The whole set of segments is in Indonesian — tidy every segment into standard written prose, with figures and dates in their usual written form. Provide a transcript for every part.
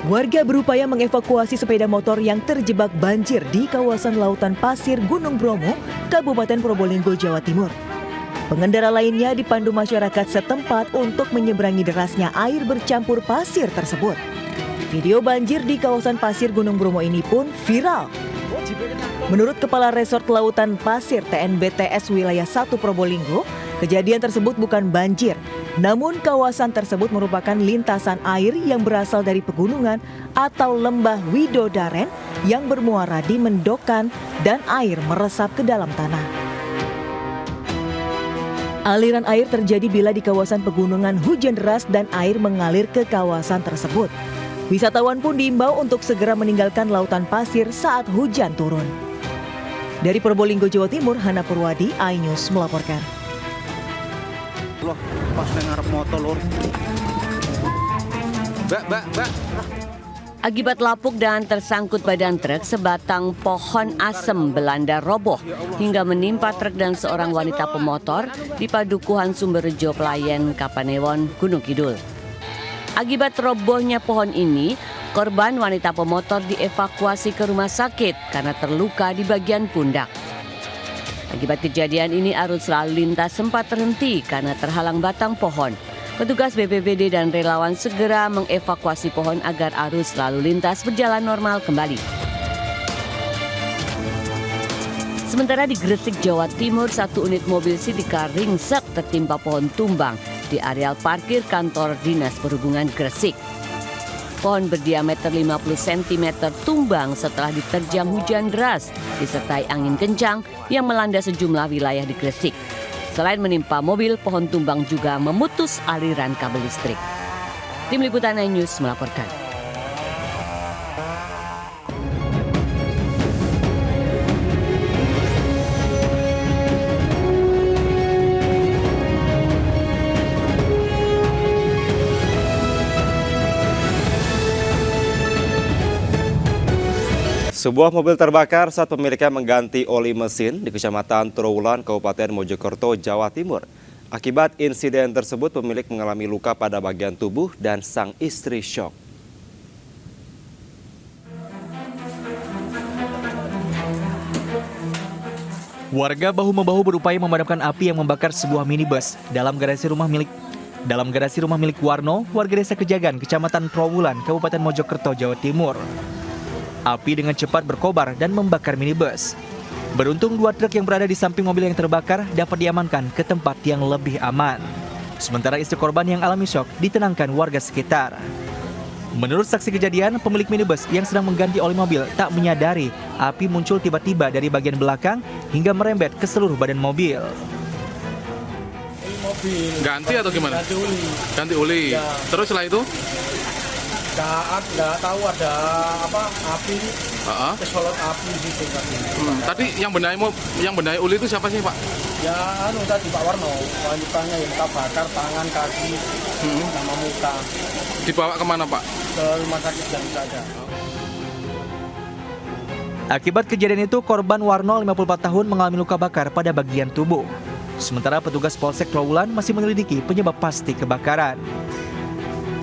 Warga berupaya mengevakuasi sepeda motor yang terjebak banjir di kawasan Lautan Pasir Gunung Bromo, Kabupaten Probolinggo, Jawa Timur. Pengendara lainnya dipandu masyarakat setempat untuk menyeberangi derasnya air bercampur pasir tersebut. Video banjir di kawasan pasir Gunung Bromo ini pun viral. Menurut Kepala Resort Lautan Pasir TNBTS Wilayah 1 Probolinggo, kejadian tersebut bukan banjir, namun kawasan tersebut merupakan lintasan air yang berasal dari pegunungan atau lembah Widodaren yang bermuara di Mendokan dan air meresap ke dalam tanah. Aliran air terjadi bila di kawasan pegunungan hujan deras dan air mengalir ke kawasan tersebut. Wisatawan pun diimbau untuk segera meninggalkan lautan pasir saat hujan turun. Dari Probolinggo, Jawa Timur, Hana Purwadi, iNews melaporkan. Loh, pas ngarep motor lur. Mbak. Akibat lapuk dan tersangkut badan truk, sebatang pohon asem Belanda roboh hingga menimpa truk dan seorang wanita pemotor di Padukuhan Sumberjo Pelayan, Kapanewon, Gunung Kidul. Akibat robohnya pohon ini, korban wanita pemotor dievakuasi ke rumah sakit karena terluka di bagian pundak. Akibat kejadian ini, arus lalu lintas sempat terhenti karena terhalang batang pohon. Petugas BPBD dan relawan segera mengevakuasi pohon agar arus lalu lintas berjalan normal kembali. Sementara di Gresik, Jawa Timur, satu unit mobil Sitika ringsek tertimpa pohon tumbang di areal parkir kantor Dinas Perhubungan Gresik. Pohon berdiameter 50 cm tumbang setelah diterjang hujan deras disertai angin kencang yang melanda sejumlah wilayah di Gresik. Selain menimpa mobil, pohon tumbang juga memutus aliran kabel listrik. Tim Liputan iNews melaporkan. Sebuah mobil terbakar saat pemiliknya mengganti oli mesin di Kecamatan Trowulan, Kabupaten Mojokerto, Jawa Timur. Akibat insiden tersebut, pemilik mengalami luka pada bagian tubuh dan sang istri syok. Warga bahu-membahu berupaya memadamkan api yang membakar sebuah minibus dalam garasi rumah milik Warno, warga desa Kejagan, Kecamatan Trowulan, Kabupaten Mojokerto, Jawa Timur. Api dengan cepat berkobar dan membakar minibus. Beruntung dua truk yang berada di samping mobil yang terbakar dapat diamankan ke tempat yang lebih aman. Sementara istri korban yang alami syok ditenangkan warga sekitar. Menurut saksi kejadian, pemilik minibus yang sedang mengganti oli mobil tak menyadari api muncul tiba-tiba dari bagian belakang hingga merembet ke seluruh badan mobil. Ganti atau gimana? Ganti oli. Ya. Terus setelah itu? Nggak tahu ada api, kesolot api gitu kan. Tadi yang benahi uli itu siapa sih Pak? Ya tadi Pak Warno, wanitanya yang terbakar tangan, kaki, sama muka. Dibawa kemana Pak? Ke rumah sakit dan saja. Akibat kejadian itu, korban Warno 54 tahun mengalami luka bakar pada bagian tubuh. Sementara petugas Polsek Trowulan masih menyelidiki penyebab pasti kebakaran.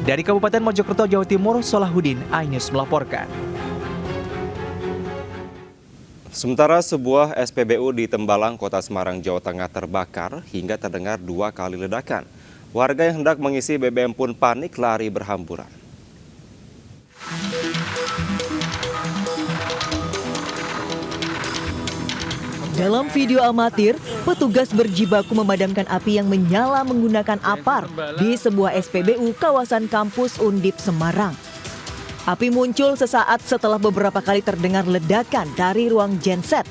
Dari Kabupaten Mojokerto, Jawa Timur, Solahuddin, iNews melaporkan. Sementara sebuah SPBU di Tembalang, Kota Semarang, Jawa Tengah terbakar hingga terdengar 2 kali ledakan. Warga yang hendak mengisi BBM pun panik lari berhamburan. Dalam video amatir, petugas berjibaku memadamkan api yang menyala menggunakan apar di sebuah SPBU kawasan kampus Undip Semarang. Api muncul sesaat setelah beberapa kali terdengar ledakan dari ruang genset.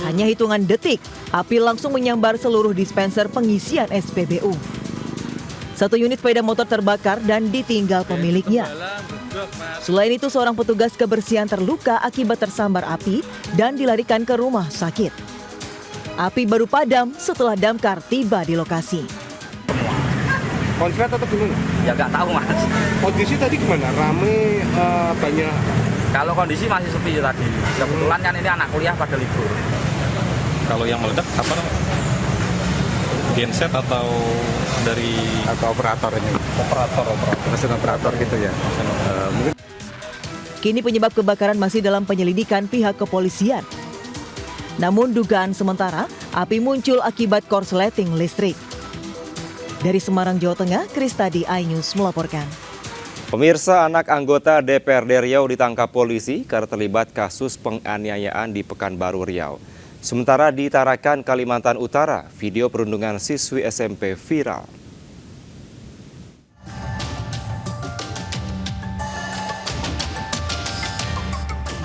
Hanya hitungan detik, api langsung menyambar seluruh dispenser pengisian SPBU. Satu unit sepeda motor terbakar dan ditinggal pemiliknya. Selain itu, seorang petugas kebersihan terluka akibat tersambar api dan dilarikan ke rumah sakit. Api baru padam setelah damkar tiba di lokasi. Konslet atau gimana? Ya nggak tahu Mas. Kondisi tadi gimana? Rame, banyak? Kalau kondisi masih sepi tadi. Kebetulan kan ini anak kuliah pada libur. Kalau yang meledak apa namanya? genset atau dari Atau operatornya? operator. Mesin operator gitu ya? Mungkin Kini penyebab kebakaran masih dalam penyelidikan pihak kepolisian. Namun dugaan sementara, api muncul akibat korsleting listrik. Dari Semarang, Jawa Tengah, Kristadi, iNews melaporkan. Pemirsa, anak anggota DPRD Riau ditangkap polisi karena terlibat kasus penganiayaan di Pekanbaru Riau. Sementara di Tarakan, Kalimantan Utara, video perundungan siswi SMP viral.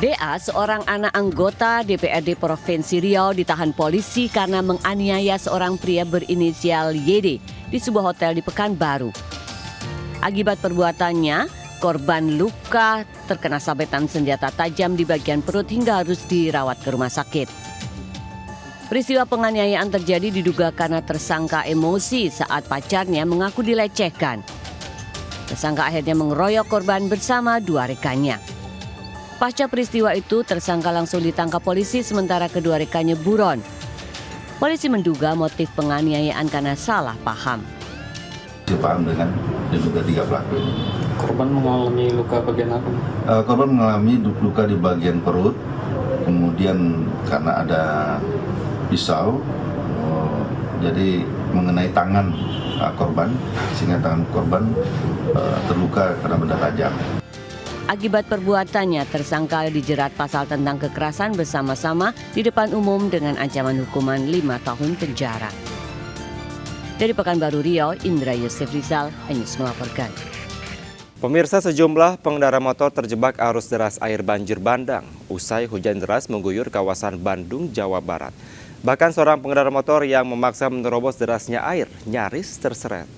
DA, seorang anak anggota DPRD Provinsi Riau, ditahan polisi karena menganiaya seorang pria berinisial YD di sebuah hotel di Pekanbaru. Akibat perbuatannya, korban luka terkena sabetan senjata tajam di bagian perut hingga harus dirawat ke rumah sakit. Peristiwa penganiayaan terjadi diduga karena tersangka emosi saat pacarnya mengaku dilecehkan. Tersangka akhirnya mengeroyok korban bersama dua rekannya. Pasca peristiwa itu, tersangka langsung ditangkap polisi sementara kedua rekannya buron. Polisi menduga motif penganiayaan karena salah paham. Paham dengan diduga 3 pelaku ini. Korban mengalami luka bagian apa? Korban mengalami luka di bagian perut, kemudian karena ada pisau, jadi mengenai tangan korban, sehingga tangan korban terluka karena benda tajam. Akibat perbuatannya, tersangka dijerat pasal tentang kekerasan bersama-sama di depan umum dengan ancaman hukuman 5 tahun penjara. Dari Pekanbaru Riau, Indra Yusuf Rizal, iNews melaporkan. Pemirsa, sejumlah pengendara motor terjebak arus deras air banjir bandang usai hujan deras mengguyur kawasan Bandung, Jawa Barat. Bahkan seorang pengendara motor yang memaksa menerobos derasnya air nyaris terseret.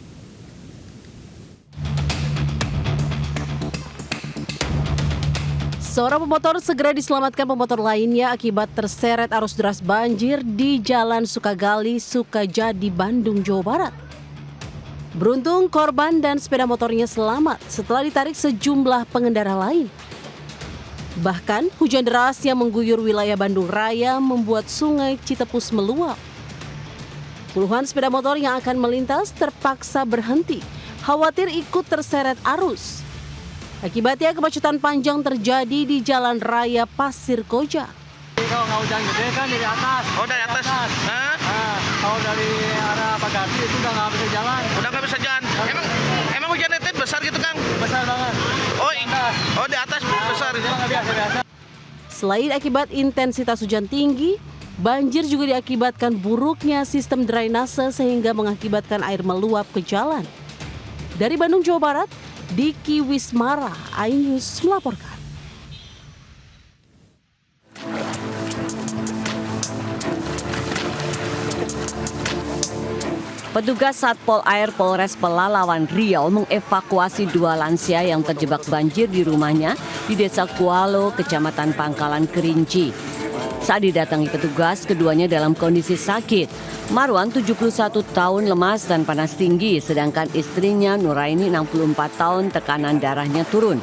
Seorang pemotor segera diselamatkan pemotor lainnya akibat terseret arus deras banjir di Jalan Sukagali, Sukajadi, Bandung, Jawa Barat. Beruntung korban dan sepeda motornya selamat setelah ditarik sejumlah pengendara lain. Bahkan hujan deras yang mengguyur wilayah Bandung Raya membuat sungai Citepus meluap. Puluhan sepeda motor yang akan melintas terpaksa berhenti, khawatir ikut terseret arus. Akibatnya kemacetan panjang terjadi di Jalan Raya Pasir Koja. Kalau nggak hujan gede kan dari atas. Oh, dari atas? Hah? Kalau dari arah Bagasi itu udah nggak bisa jalan. Udah nggak bisa jalan? Emang hujannya itu besar gitu, Kang? Besar banget. Oh, di atas besar. Biasa. Selain akibat intensitas hujan tinggi, banjir juga diakibatkan buruknya sistem drainase sehingga mengakibatkan air meluap ke jalan. Dari Bandung, Jawa Barat, Diki Wismara, iNews melaporkan. Petugas Satpol Air Polres Pelalawan Riau mengevakuasi 2 lansia yang terjebak banjir di rumahnya di Desa Kualo, Kecamatan Pangkalan Kerinci. Saat didatangi petugas, keduanya dalam kondisi sakit. Marwan 71 tahun lemas dan panas tinggi, sedangkan istrinya Nuraini 64 tahun tekanan darahnya turun.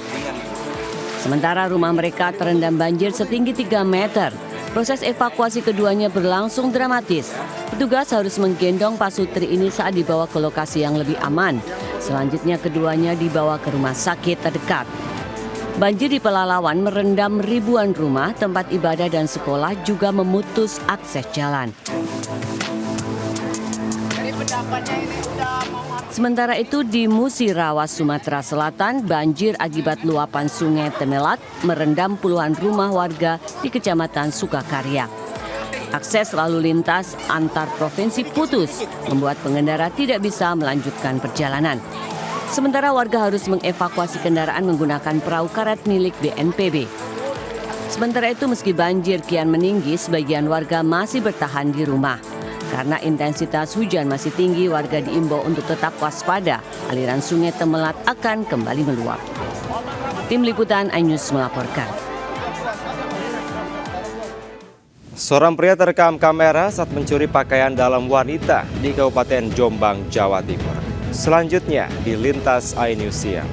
Sementara rumah mereka terendam banjir setinggi 3 meter. Proses evakuasi keduanya berlangsung dramatis. Petugas harus menggendong Pak Sutri ini saat dibawa ke lokasi yang lebih aman. Selanjutnya keduanya dibawa ke rumah sakit terdekat. Banjir di Pelalawan merendam ribuan rumah, tempat ibadah dan sekolah, juga memutus akses jalan. Sementara itu di Musirawas, Sumatera Selatan, banjir akibat luapan sungai Temelat merendam puluhan rumah warga di Kecamatan Sukakarya. Akses lalu lintas antar provinsi putus, membuat pengendara tidak bisa melanjutkan perjalanan. Sementara warga harus mengevakuasi kendaraan menggunakan perahu karet milik BNPB. Sementara itu meski banjir kian meninggi, sebagian warga masih bertahan di rumah. Karena intensitas hujan masih tinggi, warga diimbau untuk tetap waspada. Aliran sungai Temelat akan kembali meluap. Tim Liputan iNews melaporkan. Seorang pria terekam kamera saat mencuri pakaian dalam wanita di Kabupaten Jombang, Jawa Timur. Selanjutnya di Lintas iNews Siang.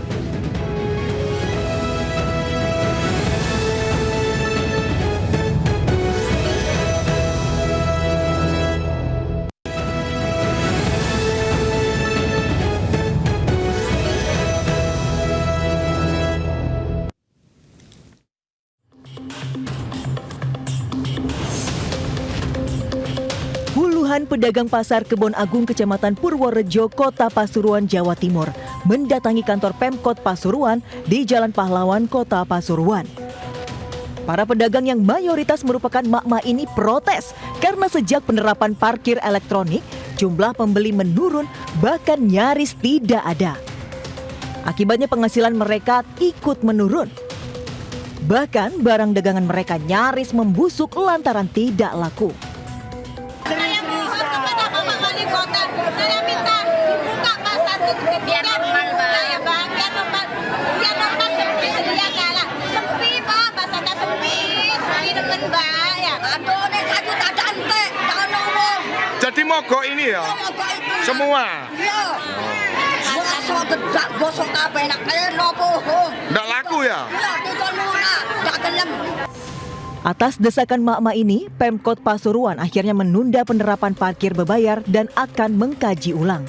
Puluhan pedagang pasar Kebon Agung Kecamatan Purworejo, Kota Pasuruan, Jawa Timur mendatangi kantor Pemkot Pasuruan di Jalan Pahlawan, Kota Pasuruan. Para pedagang yang mayoritas merupakan mak-mak ini protes karena sejak penerapan parkir elektronik, jumlah pembeli menurun bahkan nyaris tidak ada. Akibatnya penghasilan mereka ikut menurun. Bahkan barang dagangan mereka nyaris membusuk lantaran tidak laku. Saya mohon kepada Bapak Wali Kota, saya minta dibuka pasar itu biar normal, ya Bang, biar normal sepi sedia kala. Sepi Pak, pasarnya sepi demen Mbak ya. Aduh, nek satu tak dante, jangan ngomong. Jadi mogok ini ya? Mogok itu. Semua? Iya. Gosok dedak, gosok kabeh nak kaya nopo. Nggak laku ya? Iya, itu murah, tak gelem. Atas desakan mak-mak ini, Pemkot Pasuruan akhirnya menunda penerapan parkir berbayar dan akan mengkaji ulang.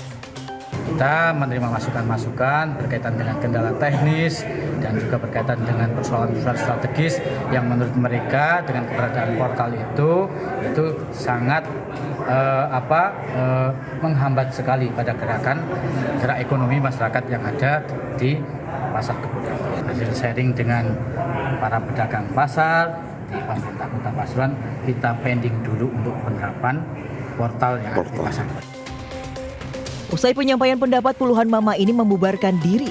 Kita menerima masukan-masukan berkaitan dengan kendala teknis dan juga berkaitan dengan persoalan-persoalan strategis yang menurut mereka dengan keberadaan portal itu sangat menghambat sekali pada gerak ekonomi masyarakat yang ada di pasar Kebon. Hasil sharing dengan para pedagang pasar di pemerintah Kota Pasuruan, kita pending dulu untuk penerapan portal yang ada di pasar. Usai penyampaian pendapat, puluhan mama ini membubarkan diri.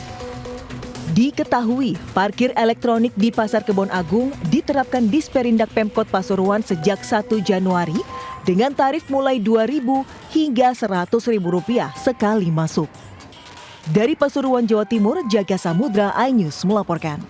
Diketahui, parkir elektronik di Pasar Kebon Agung diterapkan Disperindak Pemkot Pasuruan sejak 1 Januari dengan tarif mulai Rp2.000 hingga Rp100.000 sekali masuk. Dari Pasuruan, Jawa Timur, Jaga Samudra, iNews melaporkan.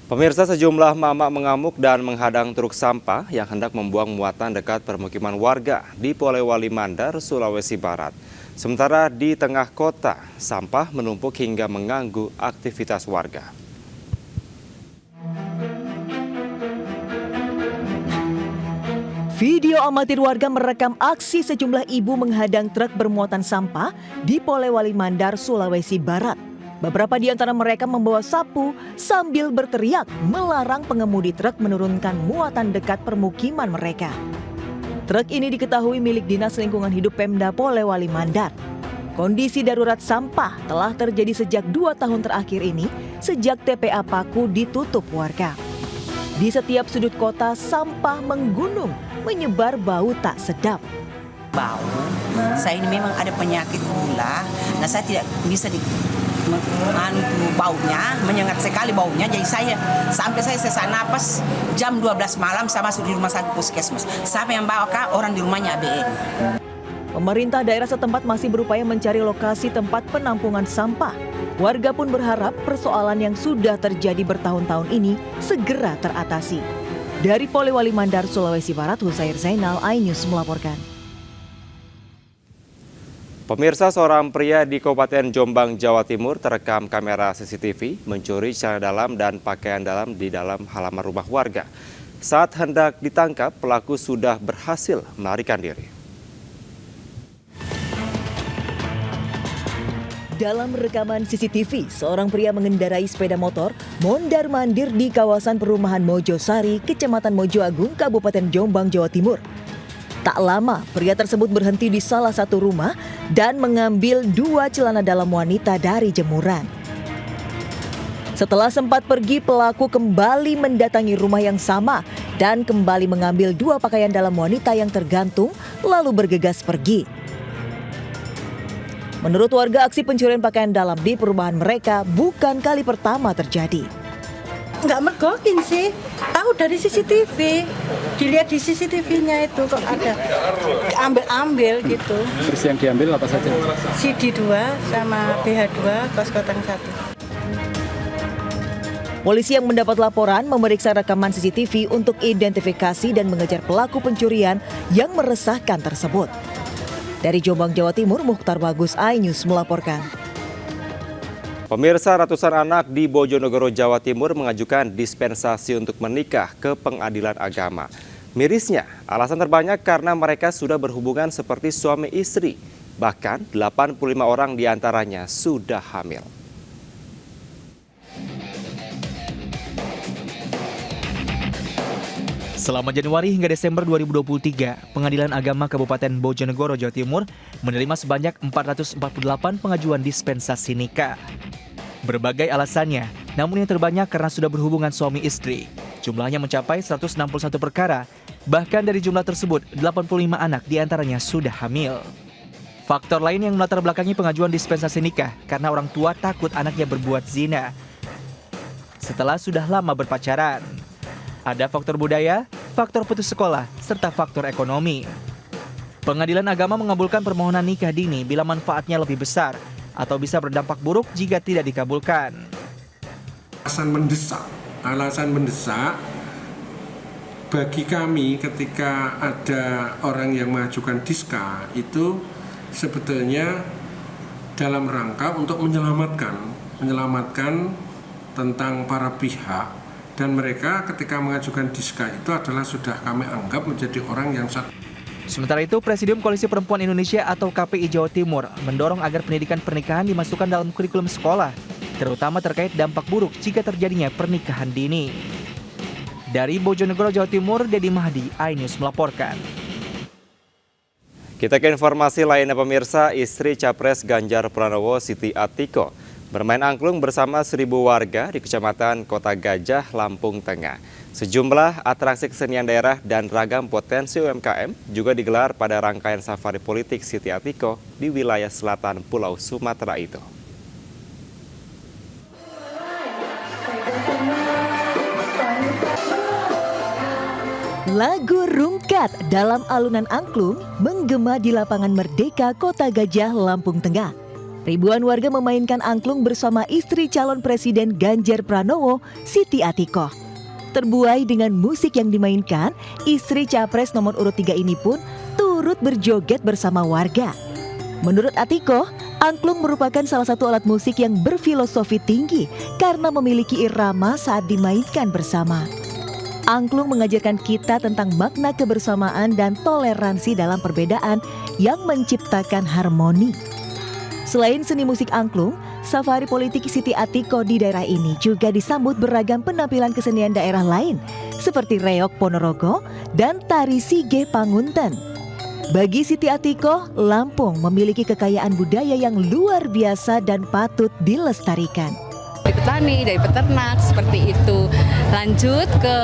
Pemirsa, sejumlah mama mengamuk dan menghadang truk sampah yang hendak membuang muatan dekat permukiman warga di Polewali Mandar, Sulawesi Barat. Sementara di tengah kota, sampah menumpuk hingga mengganggu aktivitas warga. Video amatir warga merekam aksi sejumlah ibu menghadang truk bermuatan sampah di Polewali Mandar, Sulawesi Barat. Beberapa di antara mereka membawa sapu sambil berteriak melarang pengemudi truk menurunkan muatan dekat permukiman mereka. Truk ini diketahui milik Dinas Lingkungan Hidup Pemda Polewali Mandar. Kondisi darurat sampah telah terjadi sejak 2 tahun terakhir ini sejak TPA Paku ditutup warga. Di setiap sudut kota sampah menggunung, menyebar bau tak sedap. Bau, saya ini memang ada penyakit gula, nah saya tidak bisa baunya, menyengat sekali baunya. Jadi saya sesak napas jam 12 malam saya masuk di rumah sakit puskesmas. Siapa yang bawa orang di rumahnya ABN. Pemerintah daerah setempat masih berupaya mencari lokasi tempat penampungan sampah. Warga pun berharap persoalan yang sudah terjadi bertahun-tahun ini segera teratasi. Dari Polewali Mandar, Sulawesi Barat, Husair Zainal, iNews melaporkan. Pemirsa, seorang pria di Kabupaten Jombang, Jawa Timur terekam kamera CCTV mencuri celana dalam dan pakaian dalam di dalam halaman rumah warga. Saat hendak ditangkap, pelaku sudah berhasil melarikan diri. Dalam rekaman CCTV, seorang pria mengendarai sepeda motor mondar-mandir di kawasan perumahan Mojosari, Kecamatan Mojo Agung, Kabupaten Jombang, Jawa Timur. Tak lama, pria tersebut berhenti di salah satu rumah dan mengambil 2 celana dalam wanita dari jemuran. Setelah sempat pergi, pelaku kembali mendatangi rumah yang sama dan kembali mengambil 2 pakaian dalam wanita yang tergantung, lalu bergegas pergi. Menurut warga, aksi pencurian pakaian dalam di perumahan mereka bukan kali pertama terjadi. Nggak mergokin sih, tahu dari CCTV, dilihat di CCTV-nya itu kok ada ambil gitu. Terus yang diambil apa saja? CD 2 sama BH2 kos kotang 1. Polisi yang mendapat laporan memeriksa rekaman CCTV untuk identifikasi dan mengejar pelaku pencurian yang meresahkan tersebut. Dari Jombang, Jawa Timur, Mukhtar Bagus, iNews melaporkan. Pemirsa, ratusan anak di Bojonegoro, Jawa Timur mengajukan dispensasi untuk menikah ke pengadilan agama. Mirisnya, alasan terbanyak karena mereka sudah berhubungan seperti suami istri. Bahkan 85 orang diantaranya sudah hamil. Selama Januari hingga Desember 2023, Pengadilan Agama Kabupaten Bojonegoro, Jawa Timur menerima sebanyak 448 pengajuan dispensasi nikah. Berbagai alasannya, namun yang terbanyak karena sudah berhubungan suami istri. Jumlahnya mencapai 161 perkara, bahkan dari jumlah tersebut 85 anak diantaranya sudah hamil. Faktor lain yang melatar belakangi pengajuan dispensasi nikah karena orang tua takut anaknya berbuat zina setelah sudah lama berpacaran. Ada faktor budaya, faktor putus sekolah, serta faktor ekonomi. Pengadilan Agama mengabulkan permohonan nikah dini bila manfaatnya lebih besar atau bisa berdampak buruk jika tidak dikabulkan. Alasan mendesak bagi kami ketika ada orang yang mengajukan diska itu sebetulnya dalam rangka untuk menyelamatkan tentang para pihak. Dan mereka ketika mengajukan diska itu adalah sudah kami anggap menjadi orang yang Sementara itu, Presidium Koalisi Perempuan Indonesia atau KPI Jawa Timur mendorong agar pendidikan pernikahan dimasukkan dalam kurikulum sekolah, terutama terkait dampak buruk jika terjadinya pernikahan dini. Dari Bojonegoro, Jawa Timur, Dedi Mahdi, iNews melaporkan. Kita ke informasi lainnya pemirsa, istri Capres Ganjar Pranowo Siti Atiko bermain angklung bersama 1.000 warga di Kecamatan Kota Gajah, Lampung Tengah. Sejumlah atraksi kesenian daerah dan ragam potensi UMKM juga digelar pada rangkaian safari politik Siti Atiko di wilayah selatan Pulau Sumatera itu. Lagu Rungkat dalam alunan angklung menggema di lapangan Merdeka Kota Gajah, Lampung Tengah. Ribuan warga memainkan angklung bersama istri calon Presiden Ganjar Pranowo, Siti Atiko. Terbuai dengan musik yang dimainkan, istri Capres nomor urut 3 ini pun turut berjoget bersama warga. Menurut Atiko, angklung merupakan salah satu alat musik yang berfilosofi tinggi karena memiliki irama saat dimainkan bersama. Angklung mengajarkan kita tentang makna kebersamaan dan toleransi dalam perbedaan yang menciptakan harmoni. Selain seni musik angklung, safari politik Siti Atiko di daerah ini juga disambut beragam penampilan kesenian daerah lain seperti reok Ponorogo dan tari Sige Pangunten. Bagi Siti Atiko, Lampung memiliki kekayaan budaya yang luar biasa dan patut dilestarikan. Dari petani, dari peternak, seperti itu. Lanjut ke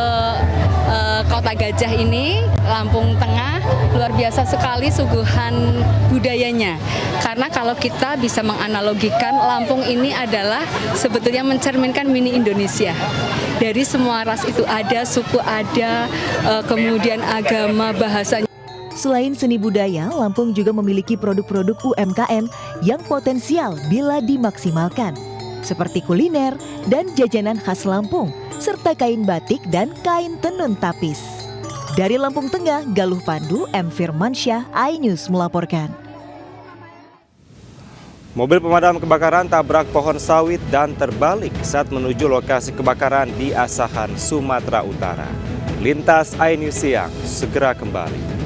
Kota Gajah ini, Lampung Tengah, luar biasa sekali suguhan budayanya. Karena kalau kita bisa menganalogikan, Lampung ini adalah sebetulnya mencerminkan mini Indonesia. Dari semua ras itu ada, suku ada, kemudian agama, bahasanya. Selain seni budaya, Lampung juga memiliki produk-produk UMKM yang potensial bila dimaksimalkan, seperti kuliner dan jajanan khas Lampung, serta kain batik dan kain tenun tapis. Dari Lampung Tengah, Galuh Pandu, M. Firmansyah, iNews melaporkan. Mobil pemadam kebakaran tabrak pohon sawit dan terbalik saat menuju lokasi kebakaran di Asahan, Sumatera Utara. Lintas iNews Siang, segera kembali.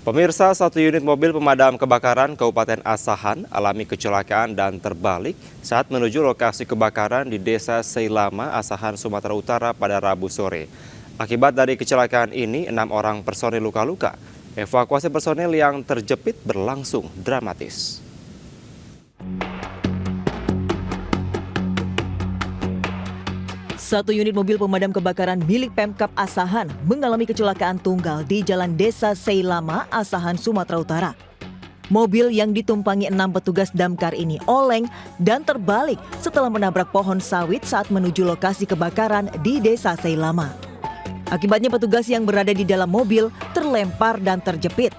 Pemirsa, satu unit mobil pemadam kebakaran Kabupaten Asahan alami kecelakaan dan terbalik saat menuju lokasi kebakaran di Desa Seilama, Asahan, Sumatera Utara pada Rabu sore. Akibat dari kecelakaan ini, 6 orang personil luka-luka. Evakuasi personil yang terjepit berlangsung dramatis. Satu unit mobil pemadam kebakaran milik Pemkab Asahan mengalami kecelakaan tunggal di Jalan Desa Seilama, Asahan, Sumatera Utara. Mobil yang ditumpangi 6 petugas damkar ini oleng dan terbalik setelah menabrak pohon sawit saat menuju lokasi kebakaran di Desa Seilama. Akibatnya petugas yang berada di dalam mobil terlempar dan terjepit.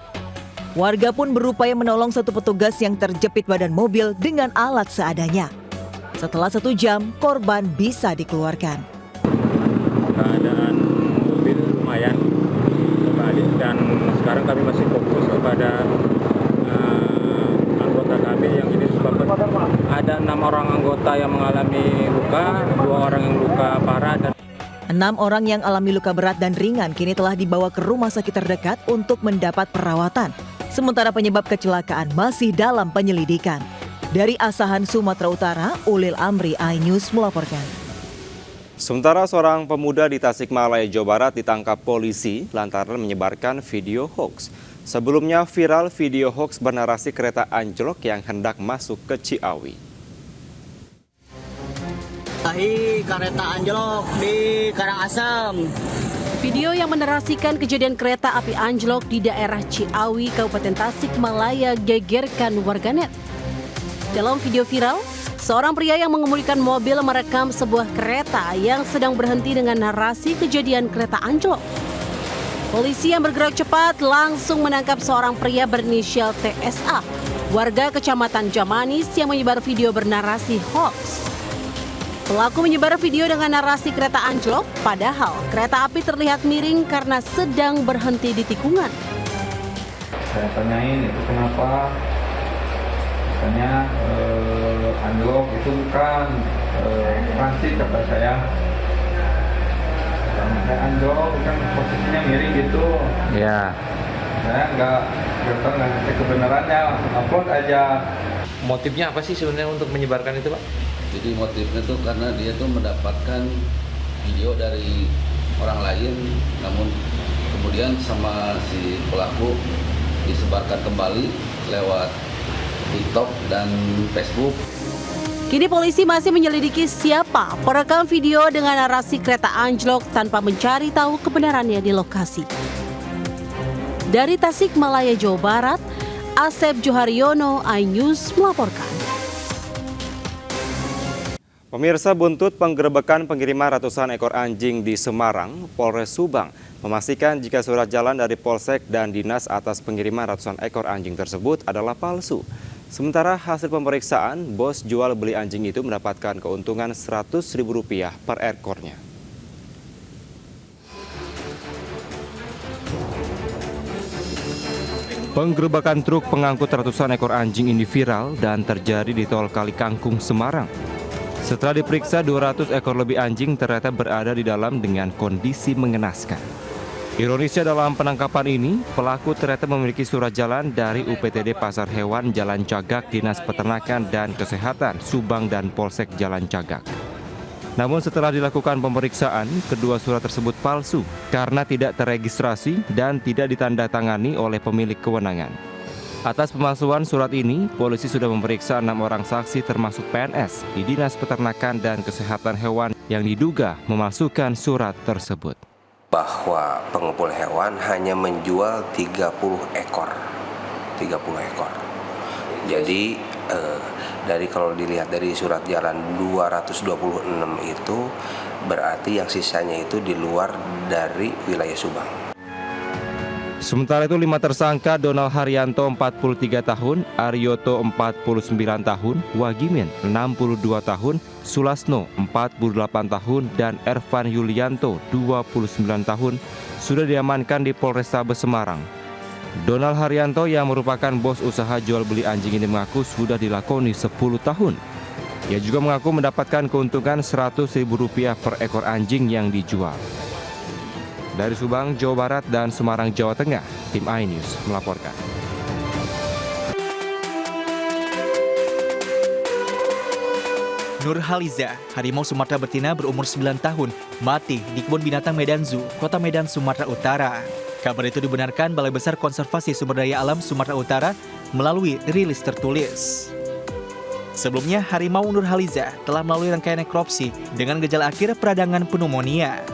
Warga pun berupaya menolong satu petugas yang terjepit badan mobil dengan alat seadanya. Setelah 1 jam, korban bisa dikeluarkan. Keadaan mobil lumayan terbalik dan sekarang kami masih fokus kepada anggota kami yang ini disebabkan ada 6 orang anggota yang mengalami luka, 2 orang yang luka parah. Dan 6 6 orang yang alami luka berat dan ringan kini telah dibawa ke rumah sakit terdekat untuk mendapat perawatan. Sementara penyebab kecelakaan masih dalam penyelidikan. Dari Asahan, Sumatera Utara, Ulil Amri, iNews melaporkan. Sementara seorang pemuda di Tasikmalaya, Jawa Barat ditangkap polisi lantaran menyebarkan video hoax. Sebelumnya viral video hoax bernarasi kereta anjlok yang hendak masuk ke Ciawi. Kereta anjlok di Karangasem. Video yang menarasikan kejadian kereta api anjlok di daerah Ciawi, Kabupaten Tasikmalaya gegerkan warganet. Dalam video viral, seorang pria yang mengemudikan mobil merekam sebuah kereta yang sedang berhenti dengan narasi kejadian kereta anjlok. Polisi yang bergerak cepat langsung menangkap seorang pria berinisial TSA, warga Kecamatan Jamanis yang menyebar video bernarasi hoax. Pelaku menyebar video dengan narasi kereta anjlok, padahal kereta api terlihat miring karena sedang berhenti di tikungan. Saya tanyain itu kenapa, katanya anjlok itu bukan transit, kata saya. Saya anjlok kan posisinya miring gitu. Ya. Saya nggak ngerti kebenarannya, upload aja. Motifnya apa sih sebenarnya untuk menyebarkan itu, Pak? Jadi motifnya tuh karena dia tuh mendapatkan video dari orang lain, namun kemudian sama si pelaku disebarkan kembali lewat TikTok dan Facebook. Kini polisi masih menyelidiki siapa perekam video dengan narasi kereta anjlok tanpa mencari tahu kebenarannya di lokasi. Dari Tasikmalaya, Jawa Barat, Asep Joharyono, iNews melaporkan. Pemirsa, buntut penggerebekan pengiriman ratusan ekor anjing di Semarang, Polres Subang memastikan jika surat jalan dari Polsek dan Dinas atas pengiriman ratusan ekor anjing tersebut adalah palsu. Sementara hasil pemeriksaan, bos jual beli anjing itu mendapatkan keuntungan Rp100.000 per ekornya. Penggerebekan truk pengangkut ratusan ekor anjing ini viral dan terjadi di Tol Kali Kangkung, Semarang. Setelah diperiksa, 200 ekor lebih anjing ternyata berada di dalam dengan kondisi mengenaskan. Ironisnya dalam penangkapan ini, pelaku ternyata memiliki surat jalan dari UPTD Pasar Hewan Jalan Cagak, Dinas Peternakan dan Kesehatan Subang dan Polsek Jalan Cagak. Namun setelah dilakukan pemeriksaan, kedua surat tersebut palsu karena tidak terregistrasi dan tidak ditandatangani oleh pemilik kewenangan. Atas pemalsuan surat ini, polisi sudah memeriksa 6 orang saksi termasuk PNS di Dinas Peternakan dan Kesehatan Hewan yang diduga memalsukan surat tersebut. Bahwa pengepul hewan hanya menjual 30 ekor. Jadi dari kalau dilihat dari surat jalan 226 itu berarti yang sisanya itu di luar dari wilayah Subang. Sementara itu 5 tersangka Donald Haryanto 43 tahun, Aryoto 49 tahun, Wagimin 62 tahun, Sulasno 48 tahun, dan Ervan Yulianto 29 tahun sudah diamankan di Polrestabes Semarang. Donald Haryanto yang merupakan bos usaha jual beli anjing ini mengaku sudah dilakoni 10 tahun. Ia juga mengaku mendapatkan keuntungan Rp100.000 per ekor anjing yang dijual. Dari Subang, Jawa Barat, dan Semarang, Jawa Tengah, tim iNews melaporkan. Nurhaliza, harimau Sumatera betina berumur 9 tahun, mati di Kebun Binatang Medan Zoo, Kota Medan, Sumatera Utara. Kabar itu dibenarkan Balai Besar Konservasi Sumber Daya Alam Sumatera Utara melalui rilis tertulis. Sebelumnya, harimau Nurhaliza telah melalui rangkaian nekropsi dengan gejala akhir peradangan pneumonia.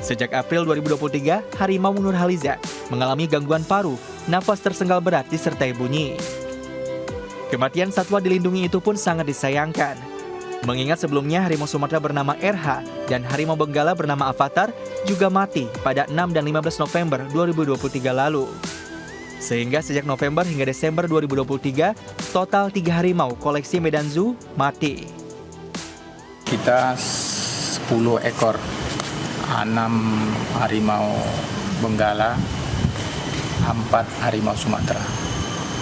Sejak April 2023, harimau Nurhaliza mengalami gangguan paru, nafas tersenggal berat disertai bunyi. Kematian satwa dilindungi itu pun sangat disayangkan. Mengingat sebelumnya harimau Sumatera bernama RH dan harimau Benggala bernama Avatar juga mati pada 6 dan 15 November 2023 lalu. Sehingga sejak November hingga Desember 2023, total 3 harimau koleksi Medan Zoo mati. Kita 10 ekor. 6 harimau Benggala, 4 harimau Sumatera.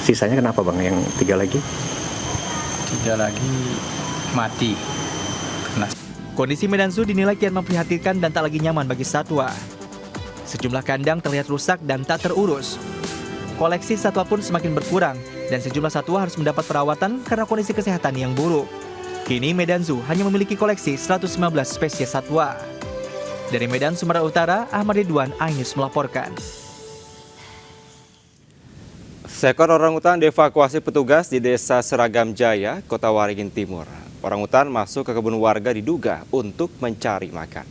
Sisanya kenapa Bang, yang 3 lagi? 3 lagi mati. Kondisi Medan Zoo dinilai kian memprihatinkan dan tak lagi nyaman bagi satwa. Sejumlah kandang terlihat rusak dan tak terurus. Koleksi satwa pun semakin berkurang dan sejumlah satwa harus mendapat perawatan karena kondisi kesehatan yang buruk. Kini Medan Zoo hanya memiliki koleksi 119 spesies satwa. Dari Medan, Sumatera Utara, Ahmad Ridwan, iNews melaporkan. Seekor orangutan dievakuasi petugas di Desa Seragam Jaya, Kota Waringin Timur. Orangutan masuk ke kebun warga diduga untuk mencari makan.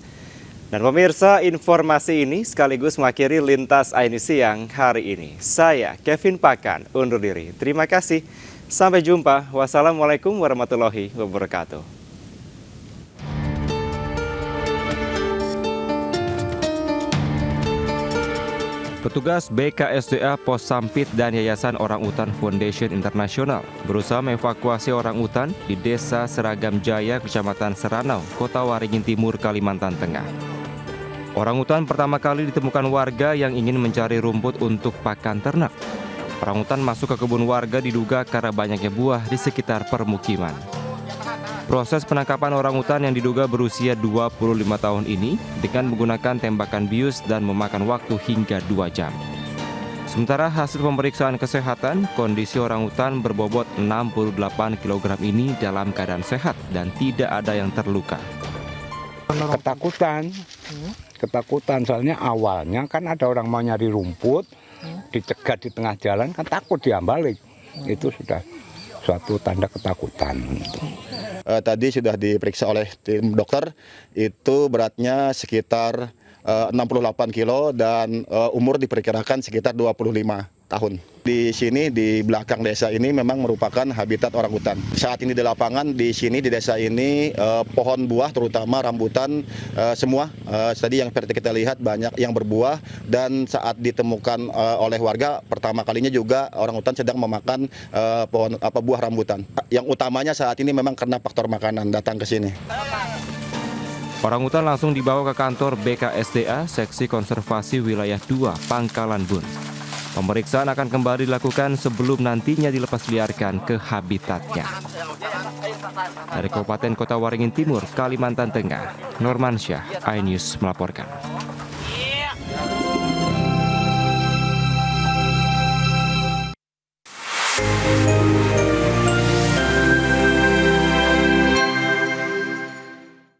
Dan pemirsa, informasi ini sekaligus mengakhiri Lintas iNews Siang hari ini. Saya Kevin Pakan undur diri. Terima kasih. Sampai jumpa. Wassalamualaikum warahmatullahi wabarakatuh. Petugas BKSDA Pos Sampit dan Yayasan Orangutan Foundation Internasional berusaha mengevakuasi orangutan di Desa Seragam Jaya, Kecamatan Seranau, Kota Waringin Timur, Kalimantan Tengah. Orangutan pertama kali ditemukan warga yang ingin mencari rumput untuk pakan ternak. Orangutan masuk ke kebun warga diduga karena banyaknya buah di sekitar permukiman. Proses penangkapan orangutan yang diduga berusia 25 tahun ini dengan menggunakan tembakan bius dan memakan waktu hingga 2 jam. Sementara hasil pemeriksaan kesehatan, kondisi orangutan berbobot 68 kg ini dalam keadaan sehat dan tidak ada yang terluka. Ketakutan soalnya awalnya kan ada orang mau nyari rumput, dicegat di tengah jalan kan takut dia balik. Itu sudah suatu tanda ketakutan. Tadi sudah diperiksa oleh tim dokter, itu beratnya sekitar 68 kilo dan umur diperkirakan sekitar 25 tahun. Di sini di belakang desa ini memang merupakan habitat orangutan. Saat ini di lapangan di sini di desa ini pohon buah terutama rambutan semua tadi yang seperti kita lihat banyak yang berbuah dan saat ditemukan oleh warga pertama kalinya juga orangutan sedang memakan buah rambutan. Yang utamanya saat ini memang karena faktor makanan datang ke sini. Orangutan langsung dibawa ke kantor BKSDA Seksi Konservasi Wilayah 2 Pangkalan Bun. Pemeriksaan akan kembali dilakukan sebelum nantinya dilepas liarkan ke habitatnya. Dari Kabupaten Kota Waringin Timur, Kalimantan Tengah, Normansyah, iNews melaporkan.